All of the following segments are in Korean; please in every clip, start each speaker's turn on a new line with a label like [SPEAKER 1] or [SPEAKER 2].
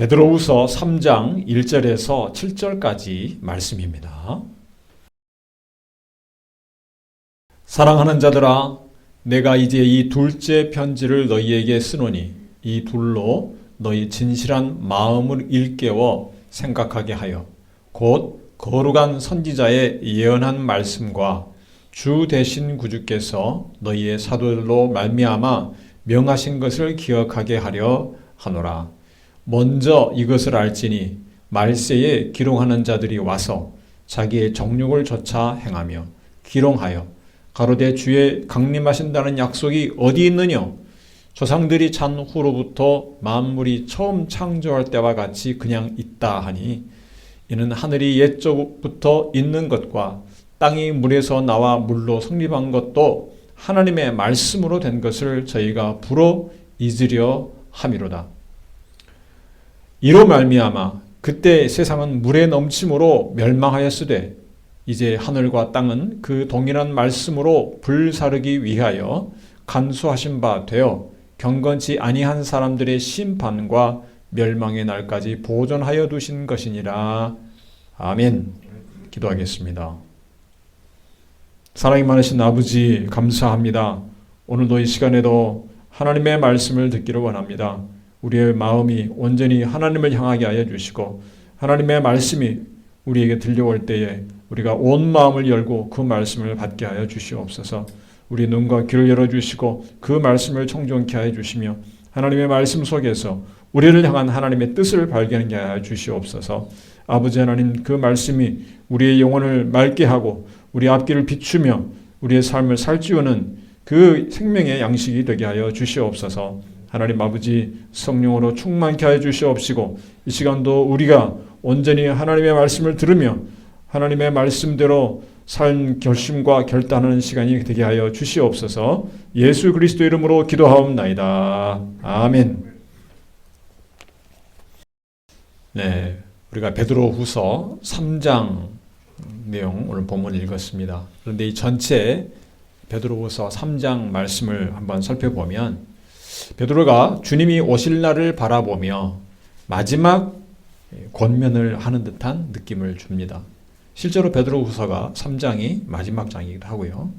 [SPEAKER 1] 베드로후서 3장 1절에서 7절까지 말씀입니다. 사랑하는 자들아, 내가 이제 이 둘째 편지를 너희에게 쓰노니 이 둘로 너희 진실한 마음을 일깨워 생각하게 하여 곧 거룩한 선지자의 예언한 말씀과 주 되신 구주께서 너희의 사도들로 말미암아 명하신 것을 기억하게 하려 하노라. 먼저 이것을 알지니 말세에 기롱하는 자들이 와서 자기의 정욕을 좇아 행하며 기롱하여 가로되 주의 강림하신다는 약속이 어디 있느냐? 조상들이 잔 후로부터 만물이 처음 창조할 때와 같이 그냥 있다 하니 이는 하늘이 옛적부터 있는 것과 땅이 물에서 나와 물로 성립한 것도 하나님의 말씀으로 된 것을 저희가 불어 잊으려 함이로다. 이로 말미암아 그때 세상은 물에 넘침으로 멸망하였으되 이제 하늘과 땅은 그 동일한 말씀으로 불사르기 위하여 간수하신 바 되어 경건치 아니한 사람들의 심판과 멸망의 날까지 보존하여 두신 것이니라. 아멘. 기도하겠습니다. 사랑이 많으신 아버지, 감사합니다. 오늘도 이 시간에도 하나님의 말씀을 듣기를 원합니다. 우리의 마음이 온전히 하나님을 향하게 하여 주시고 하나님의 말씀이 우리에게 들려올 때에 우리가 온 마음을 열고 그 말씀을 받게 하여 주시옵소서. 우리 눈과 귀를 열어주시고 그 말씀을 청종케 하여 주시며 하나님의 말씀 속에서 우리를 향한 하나님의 뜻을 발견하게 하여 주시옵소서. 아버지 하나님, 그 말씀이 우리의 영혼을 맑게 하고 우리 앞길을 비추며 우리의 삶을 살찌우는 그 생명의 양식이 되게 하여 주시옵소서. 하나님 아버지, 성령으로 충만케 하여 주시옵시고 이 시간도 우리가 온전히 하나님의 말씀을 들으며 하나님의 말씀대로 산 결심과 결단하는 시간이 되게 하여 주시옵소서. 예수 그리스도 이름으로 기도하옵나이다. 아멘. 네, 우리가 베드로후서 3장 내용 오늘 본문을 읽었습니다. 그런데 이 전체 베드로후서 3장 말씀을 한번 살펴보면 베드로가 주님이 오실 날을 바라보며 마지막 권면을 하는 듯한 느낌을 줍니다. 실제로 베드로후서가 3장이 마지막 장이기도 하고요.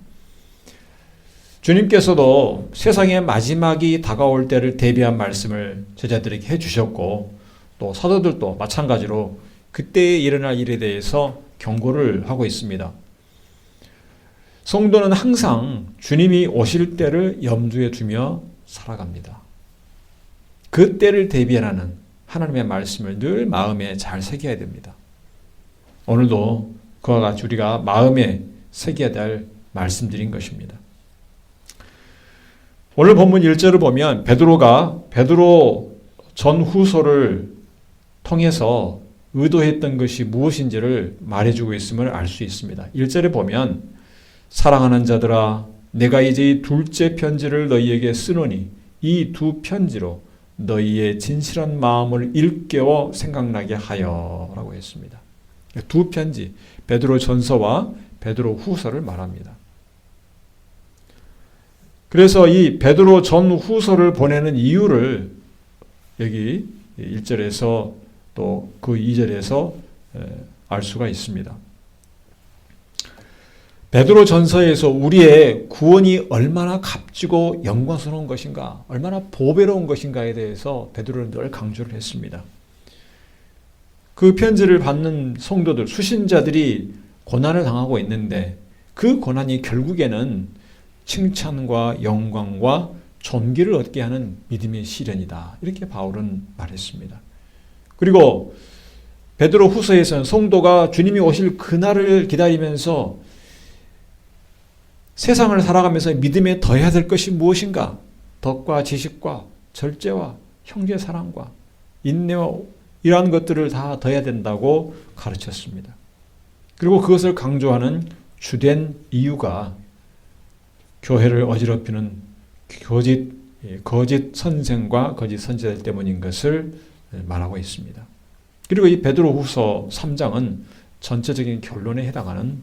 [SPEAKER 1] 주님께서도 세상의 마지막이 다가올 때를 대비한 말씀을 제자들에게 해주셨고 또 사도들도 마찬가지로 그때에 일어날 일에 대해서 경고를 하고 있습니다. 성도는 항상 주님이 오실 때를 염두에 두며 살아갑니다. 그 때를 대비하는 하나님의 말씀을 늘 마음에 잘 새겨야 됩니다. 오늘도 그와 같이 우리가 마음에 새겨야 될 말씀드린 것입니다. 오늘 본문 1절을 보면 베드로 전후서를 통해서 의도했던 것이 무엇인지를 말해주고 있음을 알 수 있습니다. 1절에 보면 사랑하는 자들아, 내가 이제 이 둘째 편지를 너희에게 쓰노니 이 두 편지로 너희의 진실한 마음을 일깨워 생각나게 하여 라고 했습니다. 두 편지, 베드로 전서와 베드로 후서를 말합니다. 그래서 이 베드로 전후서를 보내는 이유를 여기 1절에서 또 그 2절에서 알 수가 있습니다. 베드로 전서에서 우리의 구원이 얼마나 값지고 영광스러운 것인가, 얼마나 보배로운 것인가에 대해서 베드로는 늘 강조를 했습니다. 그 편지를 받는 성도들, 수신자들이 고난을 당하고 있는데 그 고난이 결국에는 칭찬과 영광과 존귀를 얻게 하는 믿음의 시련이다. 이렇게 바울은 말했습니다. 그리고 베드로 후서에서는 성도가 주님이 오실 그날을 기다리면서 세상을 살아가면서 믿음에 더해야 될 것이 무엇인가? 덕과 지식과 절제와 형제 사랑과 인내와 이러한 것들을 다 더해야 된다고 가르쳤습니다. 그리고 그것을 강조하는 주된 이유가 교회를 어지럽히는 거짓 선생과 거짓 선지자들 때문인 것을 말하고 있습니다. 그리고 이 베드로후서 3장은 전체적인 결론에 해당하는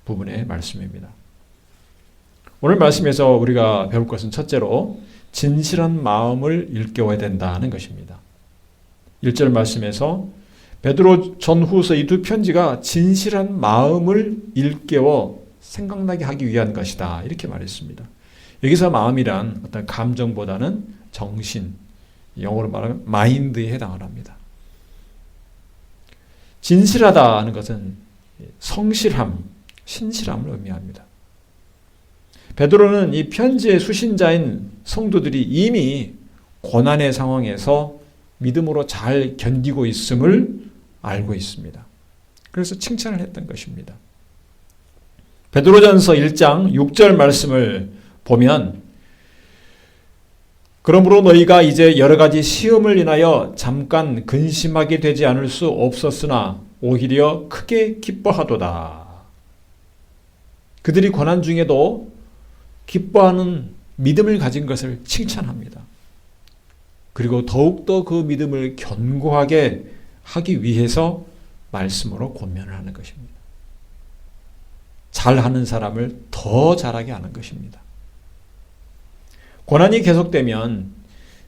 [SPEAKER 1] 부분의 말씀입니다. 오늘 말씀에서 우리가 배울 것은 첫째로 진실한 마음을 일깨워야 된다는 것입니다. 1절 말씀에서 베드로 전후서 이 두 편지가 진실한 마음을 일깨워 생각나게 하기 위한 것이다. 이렇게 말했습니다. 여기서 마음이란 어떤 감정보다는 정신, 영어로 말하면 마인드에 해당을 합니다. 진실하다는 것은 성실함, 신실함을 의미합니다. 베드로는 이 편지의 수신자인 성도들이 이미 고난의 상황에서 믿음으로 잘 견디고 있음을 알고 있습니다. 그래서 칭찬을 했던 것입니다. 베드로전서 1장 6절 말씀을 보면 그러므로 너희가 이제 여러 가지 시험을 인하여 잠깐 근심하게 되지 않을 수 없었으나 오히려 크게 기뻐하도다. 그들이 고난 중에도 기뻐하는 믿음을 가진 것을 칭찬합니다. 그리고 더욱더 그 믿음을 견고하게 하기 위해서 말씀으로 권면을 하는 것입니다. 잘하는 사람을 더 잘하게 하는 것입니다. 고난이 계속되면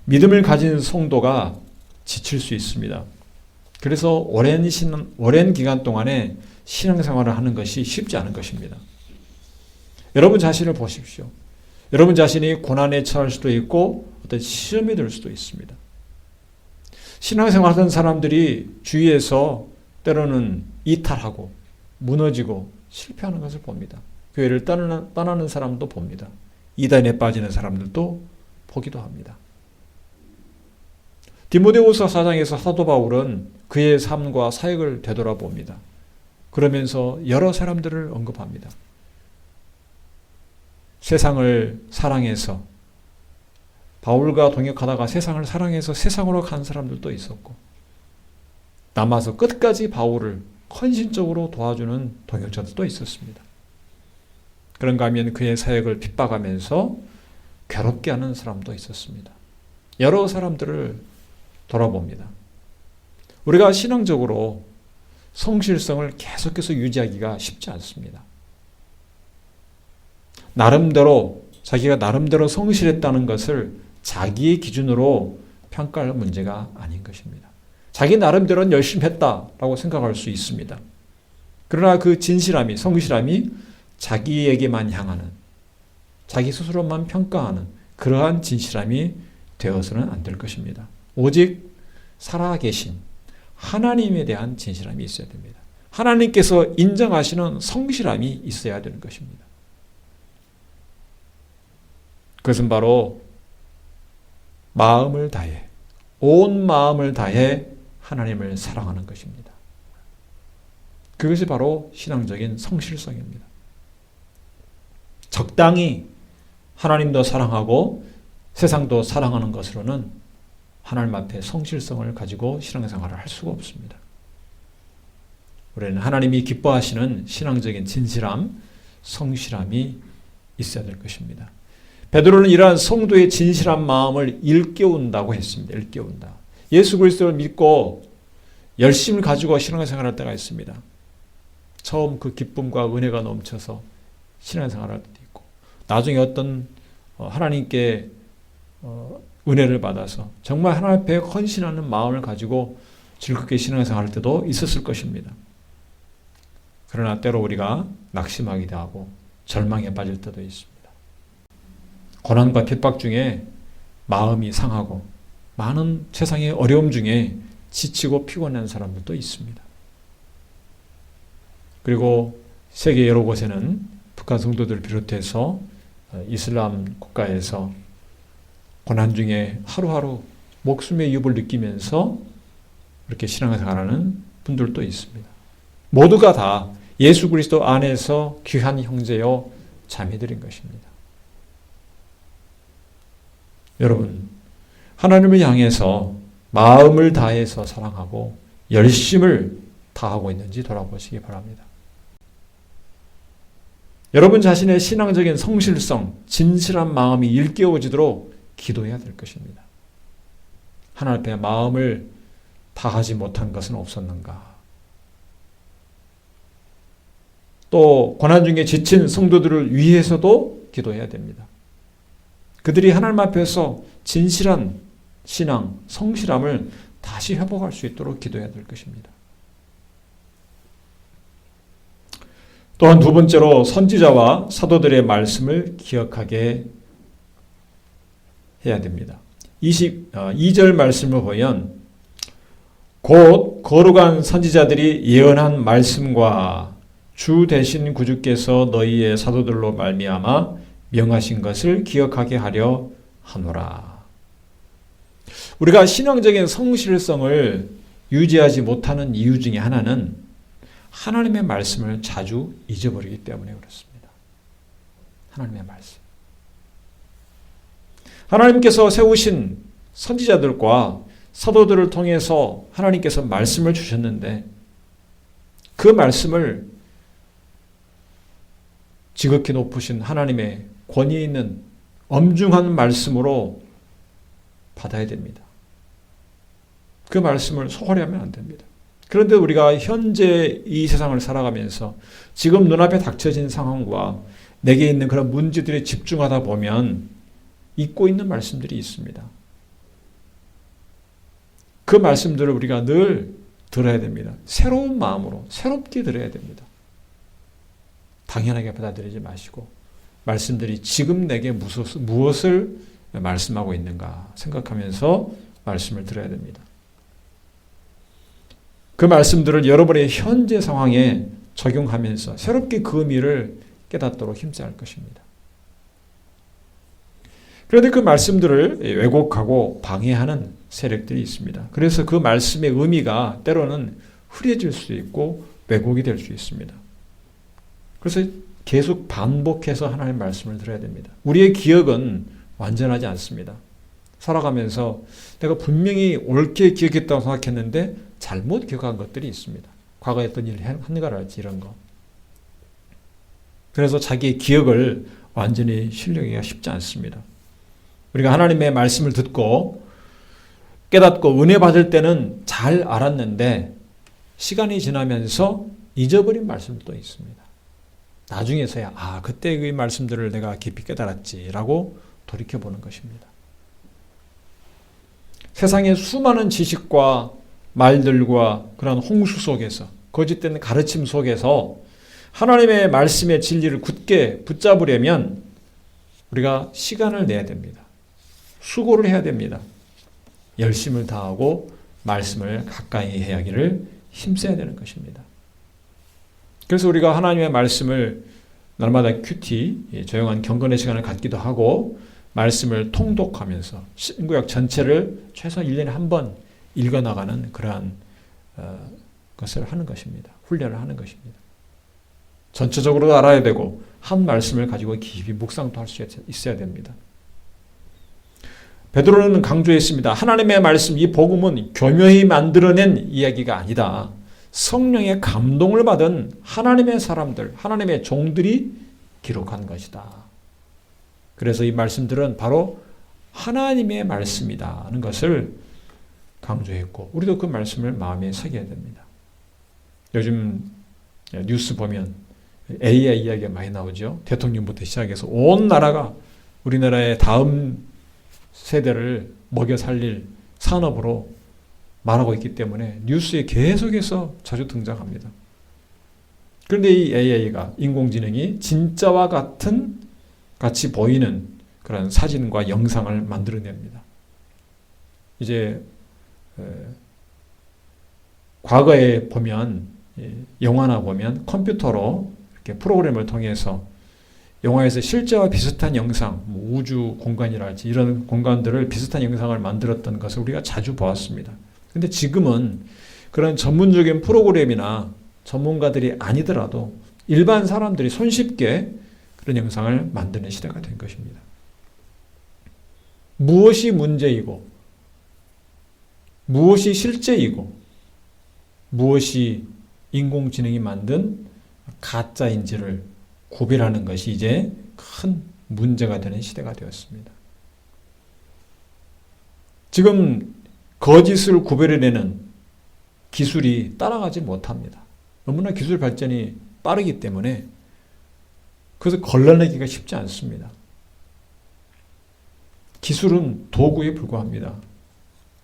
[SPEAKER 1] 믿음을 가진 성도가 지칠 수 있습니다. 그래서 오랜 기간 동안에 신앙생활을 하는 것이 쉽지 않은 것입니다. 여러분 자신을 보십시오. 여러분 자신이 고난에 처할 수도 있고 어떤 시험이 될 수도 있습니다. 신앙생활 하던 사람들이 주위에서 때로는 이탈하고 무너지고 실패하는 것을 봅니다. 교회를 떠나는 사람도 봅니다. 이단에 빠지는 사람들도 보기도 합니다. 디모데후서 4장에서 사도 바울은 그의 삶과 사역을 되돌아봅니다. 그러면서 여러 사람들을 언급합니다. 세상을 사랑해서 바울과 동역하다가 세상을 사랑해서 세상으로 간 사람들도 있었고 남아서 끝까지 바울을 헌신적으로 도와주는 동역자들도 있었습니다. 그런가 하면 그의 사역을 핍박하면서 괴롭게 하는 사람도 있었습니다. 여러 사람들을 돌아봅니다. 우리가 신앙적으로 성실성을 계속해서 유지하기가 쉽지 않습니다. 자기가 나름대로 성실했다는 것을 자기의 기준으로 평가할 문제가 아닌 것입니다. 자기 나름대로는 열심히 했다라고 생각할 수 있습니다. 그러나 그 진실함이, 성실함이 자기에게만 향하는, 자기 스스로만 평가하는 그러한 진실함이 되어서는 안 될 것입니다. 오직 살아계신 하나님에 대한 진실함이 있어야 됩니다. 하나님께서 인정하시는 성실함이 있어야 되는 것입니다. 그것은 바로 마음을 다해, 온 마음을 다해 하나님을 사랑하는 것입니다. 그것이 바로 신앙적인 성실성입니다. 적당히 하나님도 사랑하고 세상도 사랑하는 것으로는 하나님 앞에 성실성을 가지고 신앙생활을 할 수가 없습니다. 우리는 하나님이 기뻐하시는 신앙적인 진실함, 성실함이 있어야 될 것입니다. 베드로는 이러한 성도의 진실한 마음을 일깨운다고 했습니다. 일깨운다. 예수 그리스도를 믿고 열심을 가지고 신앙생활할 때가 있습니다. 처음 그 기쁨과 은혜가 넘쳐서 신앙생활할 때도 있고 나중에 어떤 하나님께 은혜를 받아서 정말 하나님 앞에 헌신하는 마음을 가지고 즐겁게 신앙생활할 때도 있었을 것입니다. 그러나 때로 우리가 낙심하기도 하고 절망에 빠질 때도 있습니다. 고난과 핍박 중에 마음이 상하고 많은 세상의 어려움 중에 지치고 피곤한 사람들도 있습니다. 그리고 세계 여러 곳에는 북한 성도들을 비롯해서 이슬람 국가에서 고난 중에 하루하루 목숨의 위협을 느끼면서 이렇게 신앙생활하는 분들도 있습니다. 모두가 다 예수 그리스도 안에서 귀한 형제요 자매들인 것입니다. 여러분, 하나님을 향해서 마음을 다해서 사랑하고 열심을 다하고 있는지 돌아보시기 바랍니다. 여러분 자신의 신앙적인 성실성, 진실한 마음이 일깨워지도록 기도해야 될 것입니다. 하나님 앞에 마음을 다하지 못한 것은 없었는가? 또 고난 중에 지친 성도들을 위해서도 기도해야 됩니다. 그들이 하나님 앞에서 진실한 신앙, 성실함을 다시 회복할 수 있도록 기도해야 될 것입니다. 또한 두 번째로 선지자와 사도들의 말씀을 기억하게 해야 됩니다. 22절 말씀을 보면 곧 거룩한 선지자들이 예언한 말씀과 주 되신 구주께서 너희의 사도들로 말미암아 명하신 것을 기억하게 하려 하노라. 우리가 신앙적인 성실성을 유지하지 못하는 이유 중에 하나는 하나님의 말씀을 자주 잊어버리기 때문에 그렇습니다. 하나님의 말씀. 하나님께서 세우신 선지자들과 사도들을 통해서 하나님께서 말씀을 주셨는데 그 말씀을 지극히 높으신 하나님의 권위 있는 엄중한 말씀으로 받아야 됩니다. 그 말씀을 소홀히 하면 안 됩니다. 그런데 우리가 현재 이 세상을 살아가면서 지금 눈앞에 닥쳐진 상황과 내게 있는 그런 문제들에 집중하다 보면 잊고 있는 말씀들이 있습니다. 그 말씀들을 우리가 늘 들어야 됩니다. 새로운 마음으로 새롭게 들어야 됩니다. 당연하게 받아들이지 마시고 말씀들이 지금 내게 무엇을 말씀하고 있는가 생각하면서 말씀을 들어야 됩니다. 그 말씀들을 여러분의 현재 상황에 적용하면서 새롭게 그 의미를 깨닫도록 힘써야 할 것입니다. 그런데 그 말씀들을 왜곡하고 방해하는 세력들이 있습니다. 그래서 그 말씀의 의미가 때로는 흐려질 수 있고 왜곡이 될 수 있습니다. 그래서 계속 반복해서 하나님의 말씀을 들어야 됩니다. 우리의 기억은 완전하지 않습니다. 살아가면서 내가 분명히 옳게 기억했다고 생각했는데 잘못 기억한 것들이 있습니다. 과거에 어떤 일을 한 거랄지 이런 거. 그래서 자기의 기억을 완전히 실력하기가 쉽지 않습니다. 우리가 하나님의 말씀을 듣고 깨닫고 은혜 받을 때는 잘 알았는데 시간이 지나면서 잊어버린 말씀도 있습니다. 나중에서야 그때 그 말씀들을 내가 깊이 깨달았지라고 돌이켜보는 것입니다. 세상의 수많은 지식과 말들과 그런 홍수 속에서 거짓된 가르침 속에서 하나님의 말씀의 진리를 굳게 붙잡으려면 우리가 시간을 내야 됩니다. 수고를 해야 됩니다. 열심을 다하고 말씀을 가까이 해야 하기를 힘써야 되는 것입니다. 그래서 우리가 하나님의 말씀을 날마다 큐티, 조용한 경건의 시간을 갖기도 하고 말씀을 통독하면서 신구약 전체를 최소 1년에 한 번 읽어나가는 그러한 것을 하는 것입니다. 훈련을 하는 것입니다. 전체적으로 알아야 되고 한 말씀을 가지고 깊이 묵상도 할 수 있어야 됩니다. 베드로는 강조했습니다. 하나님의 말씀, 이 복음은 교묘히 만들어낸 이야기가 아니다. 성령의 감동을 받은 하나님의 사람들, 하나님의 종들이 기록한 것이다. 그래서 이 말씀들은 바로 하나님의 말씀이다 하는 것을 강조했고 우리도 그 말씀을 마음에 새겨야 됩니다. 요즘 뉴스 보면 AI 이야기가 많이 나오죠. 대통령부터 시작해서 온 나라가 우리나라의 다음 세대를 먹여 살릴 산업으로 말하고 있기 때문에 뉴스에 계속해서 자주 등장합니다. 그런데 이 AI가 인공지능이 진짜와 같이 보이는 그런 사진과 영상을 만들어냅니다. 이제 과거에 보면 영화나 보면 컴퓨터로 이렇게 프로그램을 통해서 영화에서 실제와 비슷한 영상, 우주 공간이랄지 이런 공간들을 비슷한 영상을 만들었던 것을 우리가 자주 보았습니다. 근데 지금은 그런 전문적인 프로그램이나 전문가들이 아니더라도 일반 사람들이 손쉽게 그런 영상을 만드는 시대가 된 것입니다. 무엇이 문제이고 무엇이 실제이고 무엇이 인공지능이 만든 가짜인지를 구별하는 것이 이제 큰 문제가 되는 시대가 되었습니다. 지금 거짓을 구별해내는 기술이 따라가지 못합니다. 너무나 기술 발전이 빠르기 때문에 그래서 걸러내기가 쉽지 않습니다. 기술은 도구에 불과합니다.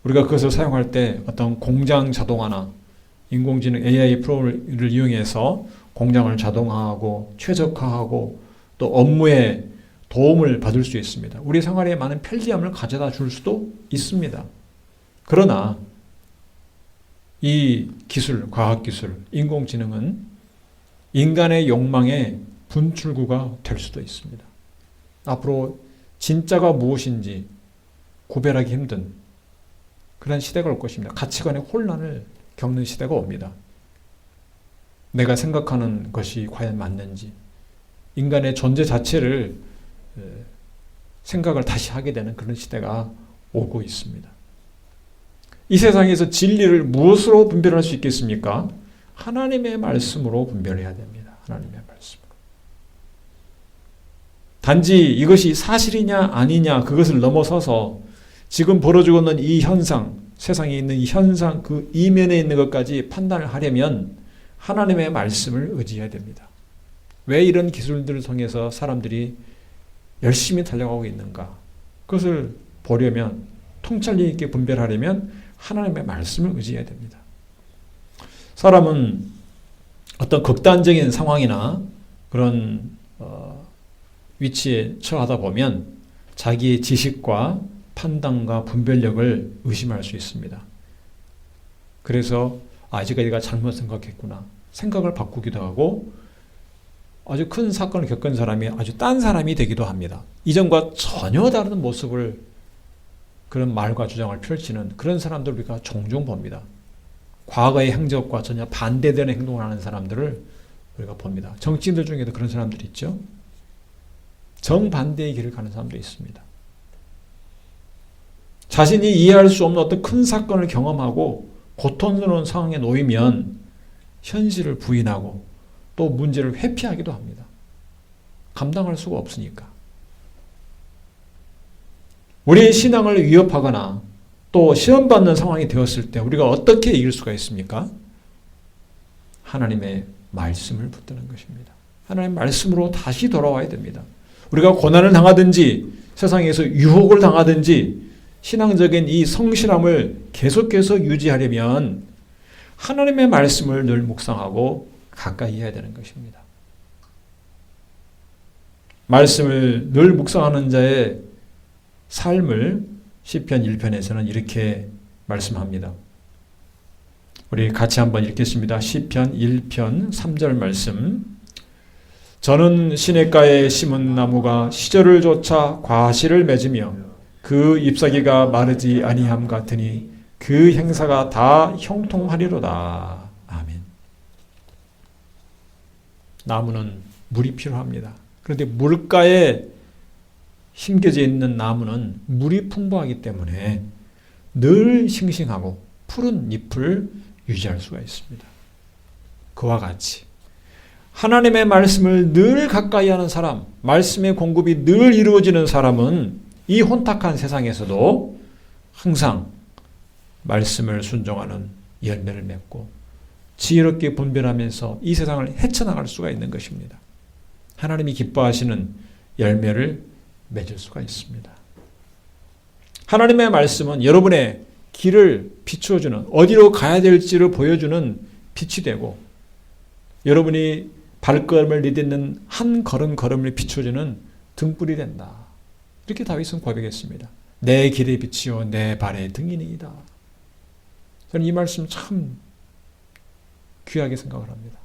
[SPEAKER 1] 우리가 그것을 사용할 때 어떤 공장 자동화나 인공지능 AI 프로그램을 이용해서 공장을 자동화하고 최적화하고 또 업무에 도움을 받을 수 있습니다. 우리 생활에 많은 편리함을 가져다 줄 수도 있습니다. 그러나 이 기술, 과학기술, 인공지능은 인간의 욕망의 분출구가 될 수도 있습니다. 앞으로 진짜가 무엇인지 구별하기 힘든 그런 시대가 올 것입니다. 가치관의 혼란을 겪는 시대가 옵니다. 내가 생각하는 것이 과연 맞는지, 인간의 존재 자체를 생각을 다시 하게 되는 그런 시대가 오고 있습니다. 이 세상에서 진리를 무엇으로 분별할 수 있겠습니까? 하나님의 말씀으로 분별해야 됩니다. 하나님의 말씀으로. 단지 이것이 사실이냐 아니냐 그것을 넘어서서 지금 벌어지고 있는 이 현상, 세상에 있는 이 현상 그 이면에 있는 것까지 판단을 하려면 하나님의 말씀을 의지해야 됩니다. 왜 이런 기술들을 통해서 사람들이 열심히 달려가고 있는가? 그것을 보려면, 통찰력 있게 분별하려면 하나님의 말씀을 의지해야 됩니다. 사람은 어떤 극단적인 상황이나 그런 위치에 처하다 보면 자기의 지식과 판단과 분별력을 의심할 수 있습니다. 그래서 아직까지가 잘못 생각했구나. 생각을 바꾸기도 하고 아주 큰 사건을 겪은 사람이 아주 딴 사람이 되기도 합니다. 이전과 전혀 다른 모습을 그런 말과 주장을 펼치는 그런 사람들을 우리가 종종 봅니다. 과거의 행적과 전혀 반대되는 행동을 하는 사람들을 우리가 봅니다. 정치인들 중에도 그런 사람들이 있죠. 정반대의 길을 가는 사람도 있습니다. 자신이 이해할 수 없는 어떤 큰 사건을 경험하고 고통스러운 상황에 놓이면 현실을 부인하고 또 문제를 회피하기도 합니다. 감당할 수가 없으니까. 우리의 신앙을 위협하거나 또 시험받는 상황이 되었을 때 우리가 어떻게 이길 수가 있습니까? 하나님의 말씀을 붙드는 것입니다. 하나님의 말씀으로 다시 돌아와야 됩니다. 우리가 고난을 당하든지 세상에서 유혹을 당하든지 신앙적인 이 성실함을 계속해서 유지하려면 하나님의 말씀을 늘 묵상하고 가까이 해야 되는 것입니다. 말씀을 늘 묵상하는 자의 삶을 시편 1편에서는 이렇게 말씀합니다. 우리 같이 한번 읽겠습니다. 시편 1편 3절 말씀. 저는 시냇가에 심은 나무가 시절을 쫓아 과실을 맺으며 그 잎사귀가 마르지 아니함 같으니 그 행사가 다 형통하리로다. 아멘. 나무는 물이 필요합니다. 그런데 물가에 심겨져 있는 나무는 물이 풍부하기 때문에 늘 싱싱하고 푸른 잎을 유지할 수가 있습니다. 그와 같이 하나님의 말씀을 늘 가까이 하는 사람, 말씀의 공급이 늘 이루어지는 사람은 이 혼탁한 세상에서도 항상 말씀을 순종하는 열매를 맺고 지혜롭게 분별하면서 이 세상을 헤쳐나갈 수가 있는 것입니다. 하나님이 기뻐하시는 열매를 맺을 수가 있습니다. 하나님의 말씀은 여러분의 길을 비추어주는, 어디로 가야 될지를 보여주는 빛이 되고 여러분이 발걸음을 내딛는 한 걸음걸음을 비춰주는 등불이 된다. 이렇게 다윗은 고백했습니다. 내 길의 빛이요 내 발의 등이니이다. 저는 이 말씀 참 귀하게 생각을 합니다.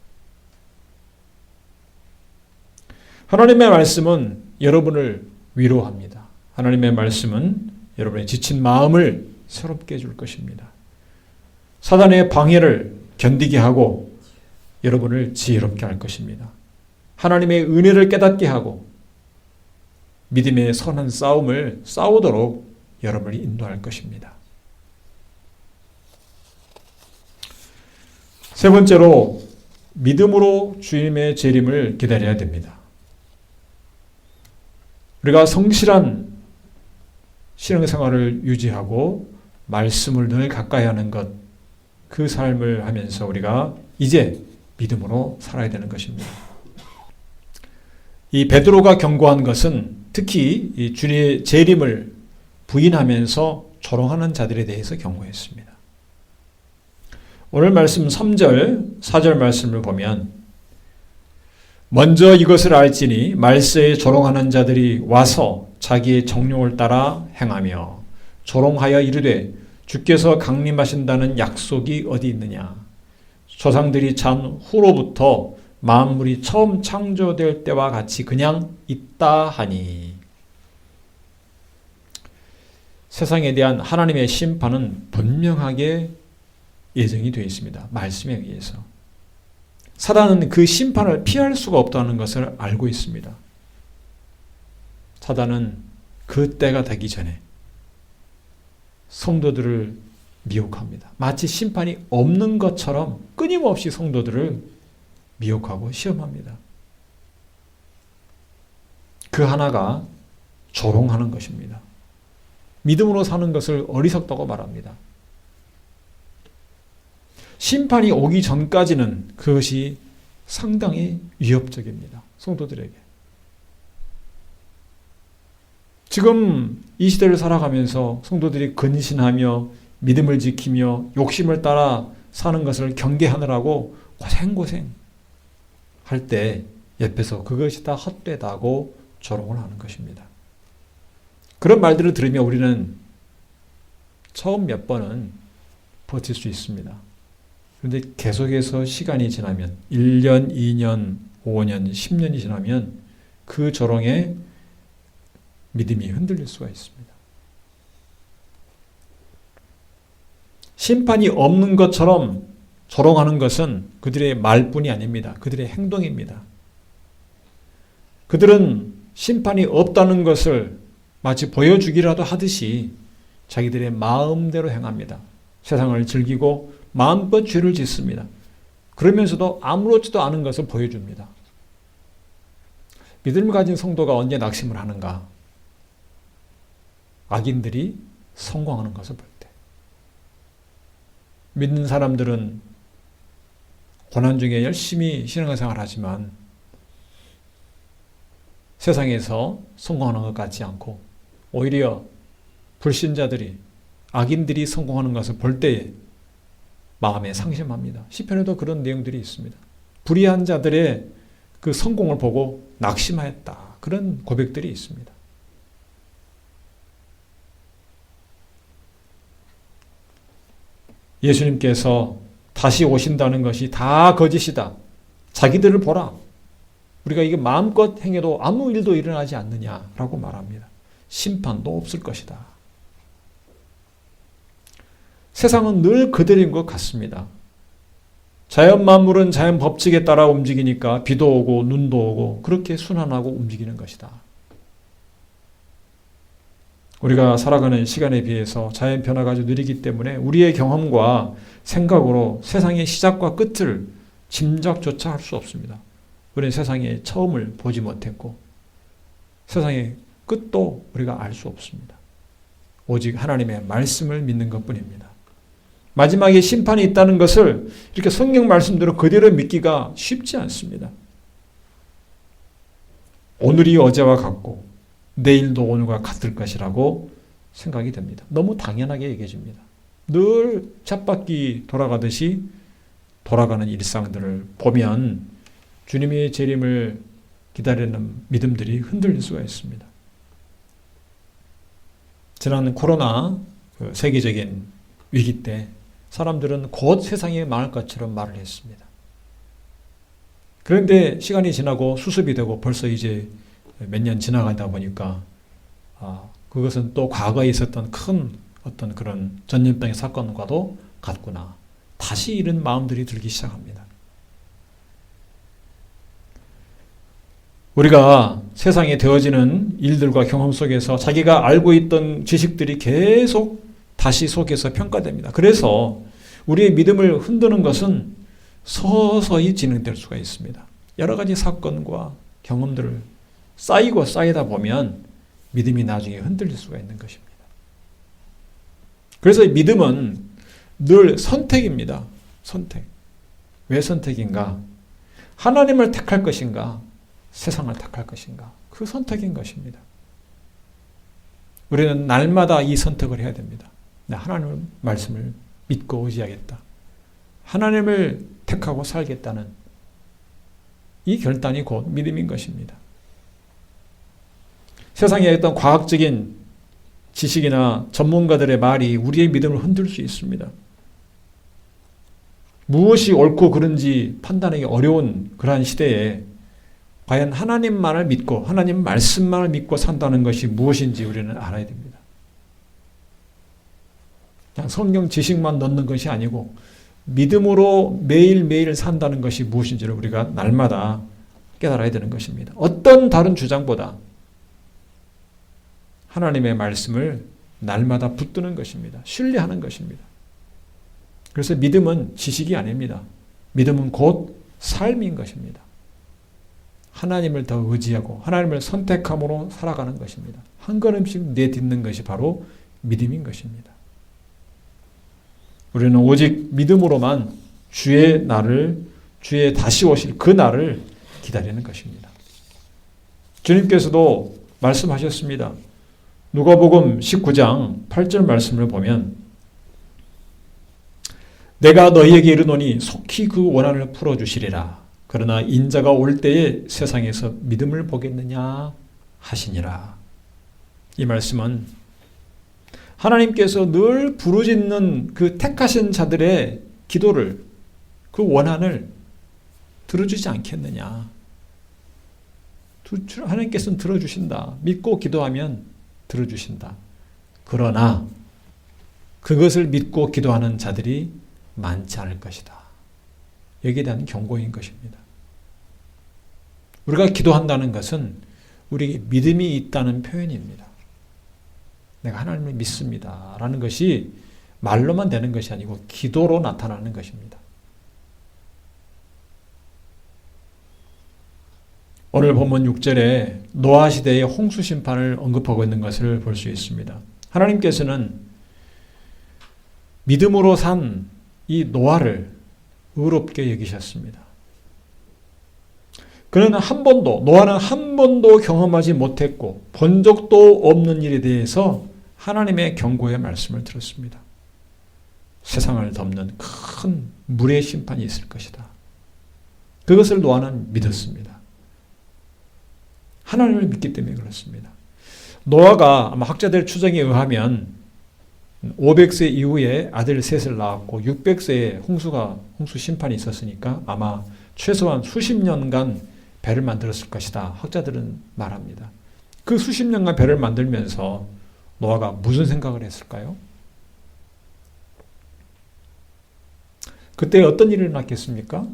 [SPEAKER 1] 하나님의 말씀은 여러분을 위로합니다. 하나님의 말씀은 여러분의 지친 마음을 새롭게 해줄 것입니다. 사단의 방해를 견디게 하고 여러분을 지혜롭게 할 것입니다. 하나님의 은혜를 깨닫게 하고 믿음의 선한 싸움을 싸우도록 여러분을 인도할 것입니다. 세 번째로 믿음으로 주님의 재림을 기다려야 됩니다. 우리가 성실한 신앙생활을 유지하고 말씀을 늘 가까이 하는 것, 그 삶을 하면서 우리가 이제 믿음으로 살아야 되는 것입니다. 이 베드로가 경고한 것은 특히 이 주님의 재림을 부인하면서 조롱하는 자들에 대해서 경고했습니다. 오늘 말씀 3절, 4절 말씀을 보면 먼저 이것을 알지니 말세에 조롱하는 자들이 와서 자기의 정욕을 따라 행하며 조롱하여 이르되 주께서 강림하신다는 약속이 어디 있느냐. 조상들이 잔 후로부터 만물이 처음 창조될 때와 같이 그냥 있다 하니. 세상에 대한 하나님의 심판은 분명하게 예정이 되어 있습니다. 말씀에 의해서. 사단은 그 심판을 피할 수가 없다는 것을 알고 있습니다. 사단은 그 때가 되기 전에 성도들을 미혹합니다. 마치 심판이 없는 것처럼 끊임없이 성도들을 미혹하고 시험합니다. 그 하나가 조롱하는 것입니다. 믿음으로 사는 것을 어리석다고 말합니다. 심판이 오기 전까지는 그것이 상당히 위협적입니다. 성도들에게. 지금 이 시대를 살아가면서 성도들이 근신하며 믿음을 지키며 욕심을 따라 사는 것을 경계하느라고 고생고생 할 때 옆에서 그것이 다 헛되다고 조롱을 하는 것입니다. 그런 말들을 들으며 우리는 처음 몇 번은 버틸 수 있습니다. 그런데 계속해서 시간이 지나면 1년, 2년, 5년, 10년이 지나면 그 조롱에 믿음이 흔들릴 수가 있습니다. 심판이 없는 것처럼 조롱하는 것은 그들의 말뿐이 아닙니다. 그들의 행동입니다. 그들은 심판이 없다는 것을 마치 보여주기라도 하듯이 자기들의 마음대로 행합니다. 세상을 즐기고 마음껏 죄를 짓습니다. 그러면서도 아무렇지도 않은 것을 보여줍니다. 믿음을 가진 성도가 언제 낙심을 하는가? 악인들이 성공하는 것을 볼 때. 믿는 사람들은 고난 중에 열심히 신앙생활을 하지만 세상에서 성공하는 것 같지 않고 오히려 불신자들이 악인들이 성공하는 것을 볼 때에 마음에 상심합니다. 시편에도 그런 내용들이 있습니다. 불의한 자들의 그 성공을 보고 낙심하였다. 그런 고백들이 있습니다. 예수님께서 다시 오신다는 것이 다 거짓이다. 자기들을 보라. 우리가 이게 마음껏 행해도 아무 일도 일어나지 않느냐라고 말합니다. 심판도 없을 것이다. 세상은 늘 그대로인 것 같습니다. 자연 만물은 자연 법칙에 따라 움직이니까 비도 오고 눈도 오고 그렇게 순환하고 움직이는 것이다. 우리가 살아가는 시간에 비해서 자연 변화가 아주 느리기 때문에 우리의 경험과 생각으로 세상의 시작과 끝을 짐작조차 할 수 없습니다. 우리는 세상의 처음을 보지 못했고 세상의 끝도 우리가 알 수 없습니다. 오직 하나님의 말씀을 믿는 것뿐입니다. 마지막에 심판이 있다는 것을 이렇게 성경 말씀대로 그대로 믿기가 쉽지 않습니다. 오늘이 어제와 같고 내일도 오늘과 같을 것이라고 생각이 됩니다. 너무 당연하게 얘기해줍니다. 늘 쳇바퀴 돌아가듯이 돌아가는 일상들을 보면 주님의 재림을 기다리는 믿음들이 흔들릴 수가 있습니다. 지난 코로나 세계적인 위기 때 사람들은 곧 세상이 망할 것처럼 말을 했습니다. 그런데 시간이 지나고 수습이 되고 벌써 이제 몇 년 지나가다 보니까 그것은 또 과거에 있었던 큰 어떤 그런 전염병의 사건과도 같구나. 다시 이런 마음들이 들기 시작합니다. 우리가 세상에 되어지는 일들과 경험 속에서 자기가 알고 있던 지식들이 계속 다시 속에서 평가됩니다. 그래서 우리의 믿음을 흔드는 것은 서서히 진행될 수가 있습니다. 여러 가지 사건과 경험들을 쌓이고 쌓이다 보면 믿음이 나중에 흔들릴 수가 있는 것입니다. 그래서 믿음은 늘 선택입니다. 선택. 왜 선택인가? 하나님을 택할 것인가? 세상을 택할 것인가? 그 선택인 것입니다. 우리는 날마다 이 선택을 해야 됩니다. 하나님의 말씀을 믿고 의지하겠다. 하나님을 택하고 살겠다는 이 결단이 곧 믿음인 것입니다. 세상에 어떤 과학적인 지식이나 전문가들의 말이 우리의 믿음을 흔들 수 있습니다. 무엇이 옳고 그른지 판단하기 어려운 그러한 시대에 과연 하나님만을 믿고 하나님 말씀만을 믿고 산다는 것이 무엇인지 우리는 알아야 됩니다. 그냥 성경 지식만 넣는 것이 아니고 믿음으로 매일매일 산다는 것이 무엇인지를 우리가 날마다 깨달아야 되는 것입니다. 어떤 다른 주장보다 하나님의 말씀을 날마다 붙드는 것입니다. 신뢰하는 것입니다. 그래서 믿음은 지식이 아닙니다. 믿음은 곧 삶인 것입니다. 하나님을 더 의지하고 하나님을 선택함으로 살아가는 것입니다. 한 걸음씩 내딛는 것이 바로 믿음인 것입니다. 우리는 오직 믿음으로만 주의 날을, 주의 다시 오실 그 날을 기다리는 것입니다. 주님께서도 말씀하셨습니다. 누가복음 19장 8절 말씀을 보면 내가 너희에게 이르노니 속히 그 원한을 풀어주시리라. 그러나 인자가 올 때에 세상에서 믿음을 보겠느냐 하시니라. 이 말씀은 하나님께서 늘 부르짖는 그 택하신 자들의 기도를, 그 원한을 들어주지 않겠느냐. 하나님께서는 들어주신다. 믿고 기도하면 들어주신다. 그러나 그것을 믿고 기도하는 자들이 많지 않을 것이다. 여기에 대한 경고인 것입니다. 우리가 기도한다는 것은 우리에게 믿음이 있다는 표현입니다. 내가 하나님을 믿습니다. 라는 것이 말로만 되는 것이 아니고 기도로 나타나는 것입니다. 오늘 본문 6절에 노아 시대의 홍수 심판을 언급하고 있는 것을 볼 수 있습니다. 하나님께서는 믿음으로 산 이 노아를 의롭게 여기셨습니다. 노아는 한 번도 경험하지 못했고 본 적도 없는 일에 대해서 하나님의 경고의 말씀을 들었습니다. 세상을 덮는 큰 물의 심판이 있을 것이다. 그것을 노아는 믿었습니다. 하나님을 믿기 때문에 그렇습니다. 노아가 아마 학자들 추정에 의하면 500세 이후에 아들 셋을 낳았고 600세에 홍수 심판이 있었으니까 아마 최소한 수십 년간 배를 만들었을 것이다. 학자들은 말합니다. 그 수십 년간 배를 만들면서 노아가 무슨 생각을 했을까요? 그때 어떤 일이 일어났겠습니까?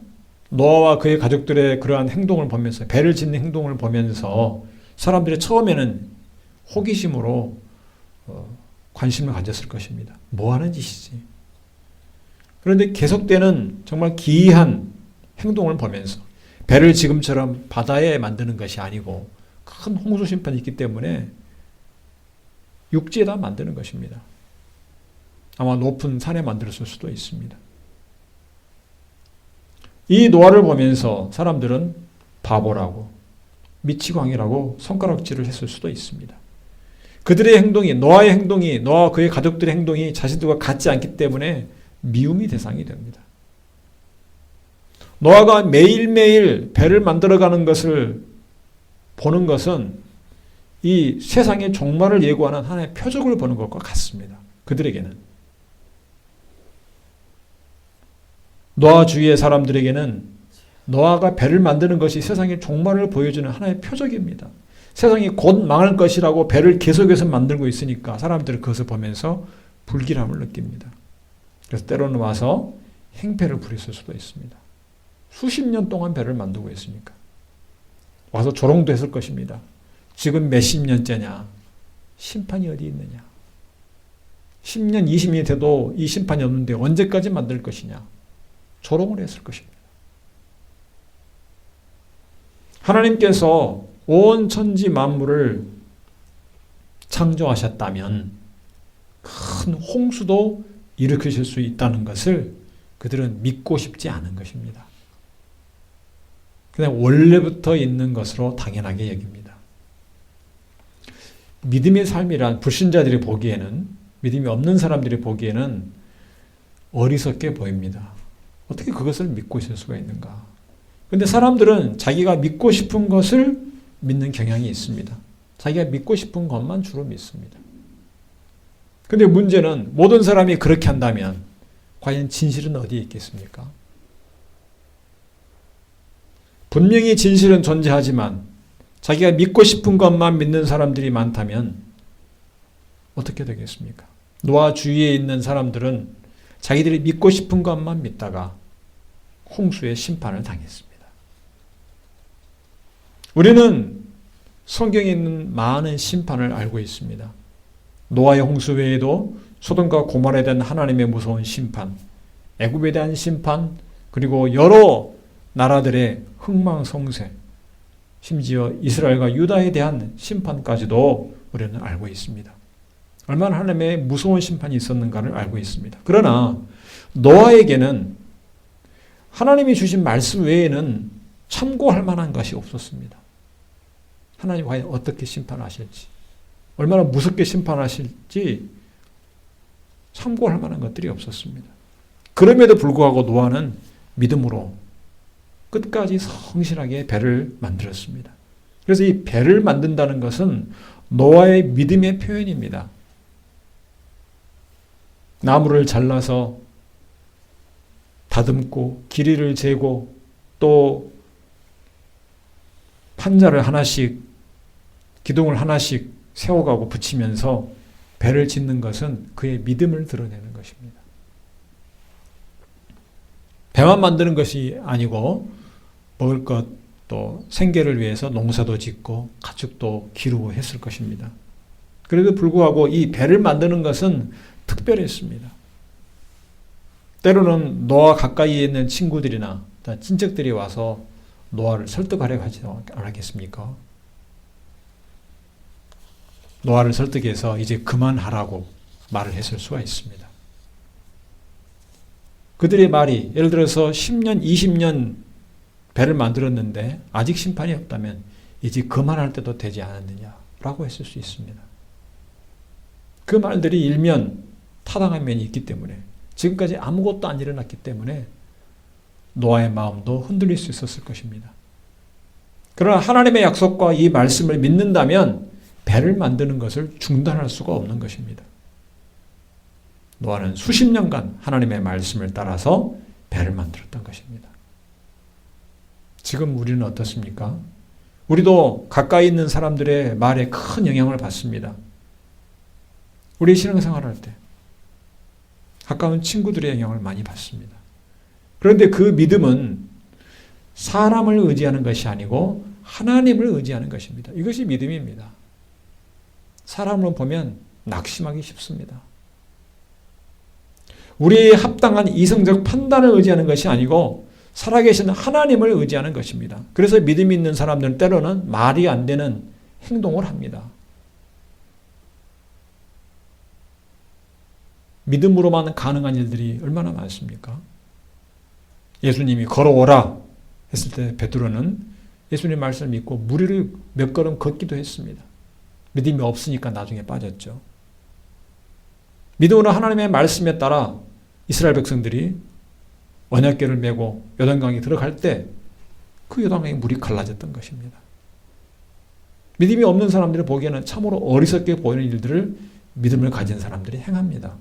[SPEAKER 1] 노아와 그의 가족들의 그러한 행동을 보면서, 배를 짓는 행동을 보면서 사람들이 처음에는 호기심으로 관심을 가졌을 것입니다. 뭐 하는 짓이지? 그런데 계속되는 정말 기이한 행동을 보면서 배를 지금처럼 바다에 만드는 것이 아니고 큰 홍수 심판이 있기 때문에 육지에다 만드는 것입니다. 아마 높은 산에 만들었을 수도 있습니다. 이 노아를 보면서 사람들은 바보라고, 미치광이라고 손가락질을 했을 수도 있습니다. 그들의 행동이, 노아의 행동이, 노아와 그의 가족들의 행동이 자신들과 같지 않기 때문에 미움의 대상이 됩니다. 노아가 매일매일 배를 만들어가는 것을 보는 것은 이 세상의 종말을 예고하는 하나의 표적을 보는 것과 같습니다. 그들에게는. 노아 주위의 사람들에게는 노아가 배를 만드는 것이 세상의 종말을 보여주는 하나의 표적입니다. 세상이 곧 망할 것이라고 배를 계속해서 만들고 있으니까 사람들은 그것을 보면서 불길함을 느낍니다. 그래서 때로는 와서 행패를 부렸을 수도 있습니다. 수십 년 동안 배를 만들고 있으니까. 와서 조롱도 했을 것입니다. 지금 몇십 년째냐? 심판이 어디 있느냐? 10년, 20년이 돼도 이 심판이 없는데 언제까지 만들 것이냐? 조롱을 했을 것입니다. 하나님께서 온 천지 만물을 창조하셨다면 큰 홍수도 일으키실 수 있다는 것을 그들은 믿고 싶지 않은 것입니다. 그냥 원래부터 있는 것으로 당연하게 여깁니다. 믿음의 삶이란 불신자들이 보기에는 믿음이 없는 사람들이 보기에는 어리석게 보입니다. 어떻게 그것을 믿고 있을 수가 있는가? 근데 사람들은 자기가 믿고 싶은 것을 믿는 경향이 있습니다. 자기가 믿고 싶은 것만 주로 믿습니다. 근데 문제는 모든 사람이 그렇게 한다면 과연 진실은 어디에 있겠습니까? 분명히 진실은 존재하지만 자기가 믿고 싶은 것만 믿는 사람들이 많다면 어떻게 되겠습니까? 노아 주위에 있는 사람들은 자기들이 믿고 싶은 것만 믿다가 홍수의 심판을 당했습니다. 우리는 성경에 있는 많은 심판을 알고 있습니다. 노아의 홍수 외에도 소돔과 고모라에 대한 하나님의 무서운 심판, 애굽에 대한 심판, 그리고 여러 나라들의 흥망성쇠, 심지어 이스라엘과 유다에 대한 심판까지도 우리는 알고 있습니다. 얼마나 하나님의 무서운 심판이 있었는가를 알고 있습니다. 그러나 노아에게는 하나님이 주신 말씀 외에는 참고할 만한 것이 없었습니다. 하나님 과연 어떻게 심판하실지, 얼마나 무섭게 심판하실지 참고할 만한 것들이 없었습니다. 그럼에도 불구하고 노아는 믿음으로 끝까지 성실하게 배를 만들었습니다. 그래서 이 배를 만든다는 것은 노아의 믿음의 표현입니다. 나무를 잘라서 다듬고 길이를 재고 또 판자를 하나씩, 기둥을 하나씩 세워가고 붙이면서 배를 짓는 것은 그의 믿음을 드러내는 것입니다. 배만 만드는 것이 아니고 먹을 것, 또 생계를 위해서 농사도 짓고 가축도 기르고 했을 것입니다. 그래도 불구하고 이 배를 만드는 것은 특별했습니다. 때로는 노아 가까이에 있는 친구들이나 친척들이 와서 노아를 설득하려고 하지 않았겠습니까? 노아를 설득해서 이제 그만하라고 말을 했을 수가 있습니다. 그들의 말이 예를 들어서 10년, 20년 배를 만들었는데 아직 심판이 없다면 이제 그만할 때도 되지 않았느냐라고 했을 수 있습니다. 그 말들이 일면 타당한 면이 있기 때문에, 지금까지 아무것도 안 일어났기 때문에 노아의 마음도 흔들릴 수 있었을 것입니다. 그러나 하나님의 약속과 이 말씀을 믿는다면 배를 만드는 것을 중단할 수가 없는 것입니다. 노아는 수십 년간 하나님의 말씀을 따라서 배를 만들었던 것입니다. 지금 우리는 어떻습니까? 우리도 가까이 있는 사람들의 말에 큰 영향을 받습니다. 우리 신앙생활할 때 가까운 친구들의 영향을 많이 받습니다. 그런데 그 믿음은 사람을 의지하는 것이 아니고 하나님을 의지하는 것입니다. 이것이 믿음입니다. 사람으로 보면 낙심하기 쉽습니다. 우리의 합당한 이성적 판단을 의지하는 것이 아니고 살아계신 하나님을 의지하는 것입니다. 그래서 믿음이 있는 사람들은 때로는 말이 안 되는 행동을 합니다. 믿음으로만 가능한 일들이 얼마나 많습니까? 예수님이 걸어오라 했을 때 베드로는 예수님 말씀을 믿고 무리를 몇 걸음 걷기도 했습니다. 믿음이 없으니까 나중에 빠졌죠. 믿음으로 하나님의 말씀에 따라 이스라엘 백성들이 언약궤를 메고 요단강에 들어갈 때 그 요단강에 물이 갈라졌던 것입니다. 믿음이 없는 사람들이 보기에는 참으로 어리석게 보이는 일들을 믿음을 가진 사람들이 행합니다.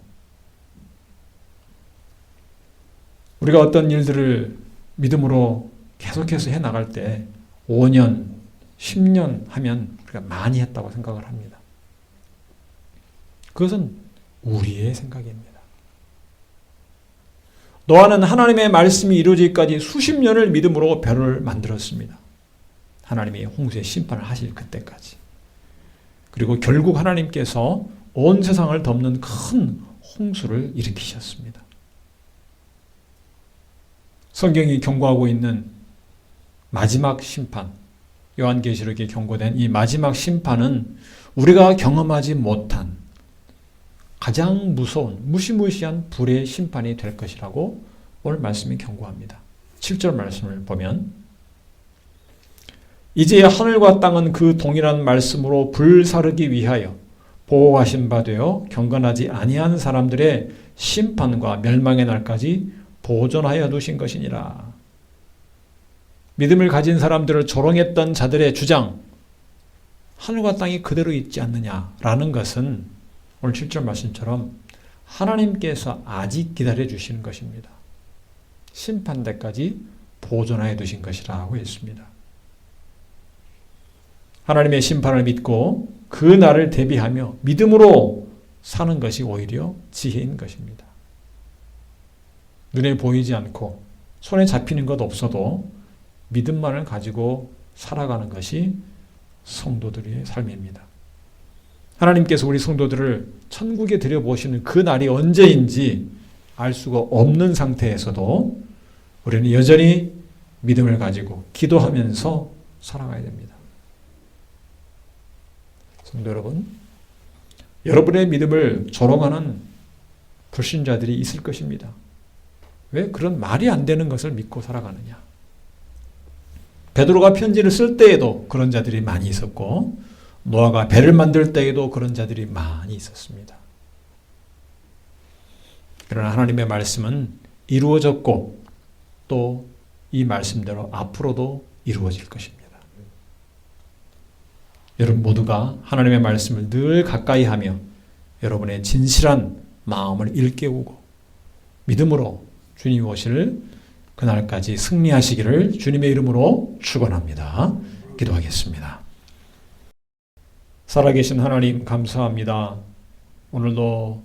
[SPEAKER 1] 우리가 어떤 일들을 믿음으로 계속해서 해나갈 때 5년, 10년 하면 우리가 많이 했다고 생각을 합니다. 그것은 우리의 생각입니다. 노아는 하나님의 말씀이 이루어지기까지 수십 년을 믿음으로 배를 만들었습니다. 하나님이 홍수의 심판을 하실 그때까지. 그리고 결국 하나님께서 온 세상을 덮는 큰 홍수를 일으키셨습니다. 성경이 경고하고 있는 마지막 심판, 요한계시록에 경고된 이 마지막 심판은 우리가 경험하지 못한 가장 무서운 무시무시한 불의 심판이 될 것이라고 오늘 말씀이 경고합니다. 7절 말씀을 보면 이제 하늘과 땅은 그 동일한 말씀으로 불사르기 위하여 보호하신 바 되어 경건하지 아니한 사람들의 심판과 멸망의 날까지 보존하여 두신 것이니라. 믿음을 가진 사람들을 조롱했던 자들의 주장, 하늘과 땅이 그대로 있지 않느냐라는 것은 오늘 7절 말씀처럼 하나님께서 아직 기다려 주시는 것입니다. 심판대까지 보존하여 두신 것이라고 했습니다. 하나님의 심판을 믿고 그 날을 대비하며 믿음으로 사는 것이 오히려 지혜인 것입니다. 눈에 보이지 않고 손에 잡히는 것 없어도 믿음만을 가지고 살아가는 것이 성도들의 삶입니다. 하나님께서 우리 성도들을 천국에 들여보시는 그 날이 언제인지 알 수가 없는 상태에서도 우리는 여전히 믿음을 가지고 기도하면서 살아가야 됩니다. 성도 여러분, 여러분의 믿음을 조롱하는 불신자들이 있을 것입니다. 왜 그런 말이 안 되는 것을 믿고 살아가느냐? 베드로가 편지를 쓸 때에도 그런 자들이 많이 있었고 노아가 배를 만들 때에도 그런 자들이 많이 있었습니다. 그러나 하나님의 말씀은 이루어졌고 또 이 말씀대로 앞으로도 이루어질 것입니다. 여러분 모두가 하나님의 말씀을 늘 가까이 하며 여러분의 진실한 마음을 일깨우고 믿음으로 주님 오실 그날까지 승리하시기를 주님의 이름으로 축원합니다. 기도하겠습니다. 살아계신 하나님 감사합니다. 오늘도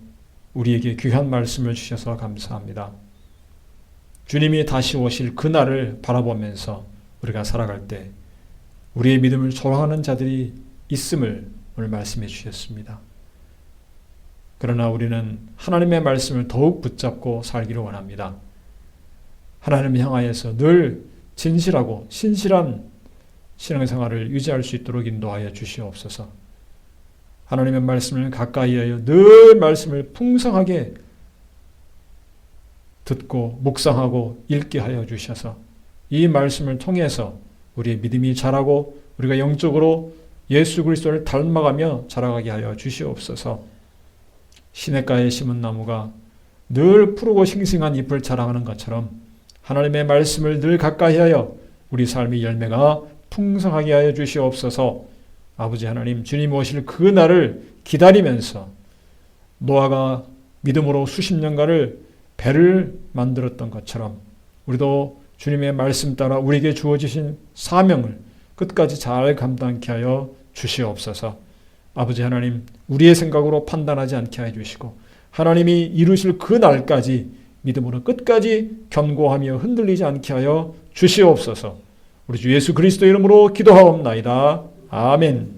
[SPEAKER 1] 우리에게 귀한 말씀을 주셔서 감사합니다. 주님이 다시 오실 그날을 바라보면서 우리가 살아갈 때 우리의 믿음을 조롱하는 자들이 있음을 오늘 말씀해 주셨습니다. 그러나 우리는 하나님의 말씀을 더욱 붙잡고 살기를 원합니다. 하나님을 향하여서 늘 진실하고 신실한 신앙생활을 유지할 수 있도록 인도하여 주시옵소서. 하나님의 말씀을 가까이 하여 늘 말씀을 풍성하게 듣고 묵상하고 읽게 하여 주셔서 이 말씀을 통해서 우리의 믿음이 자라고 우리가 영적으로 예수 그리스도를 닮아가며 자라가게 하여 주시옵소서. 시냇가에 심은 나무가 늘 푸르고 싱싱한 잎을 자랑하는 것처럼 하나님의 말씀을 늘 가까이 하여 우리 삶의 열매가 풍성하게 하여 주시옵소서. 아버지 하나님, 주님 오실 그 날을 기다리면서 노아가 믿음으로 수십 년간을 배를 만들었던 것처럼 우리도 주님의 말씀 따라 우리에게 주어지신 사명을 끝까지 잘 감당케 하여 주시옵소서. 아버지 하나님, 우리의 생각으로 판단하지 않게 해 주시고 하나님이 이루실 그 날까지 믿음으로 끝까지 견고하며 흔들리지 않게 하여 주시옵소서. 우리 주 예수 그리스도 이름으로 기도하옵나이다. 아멘.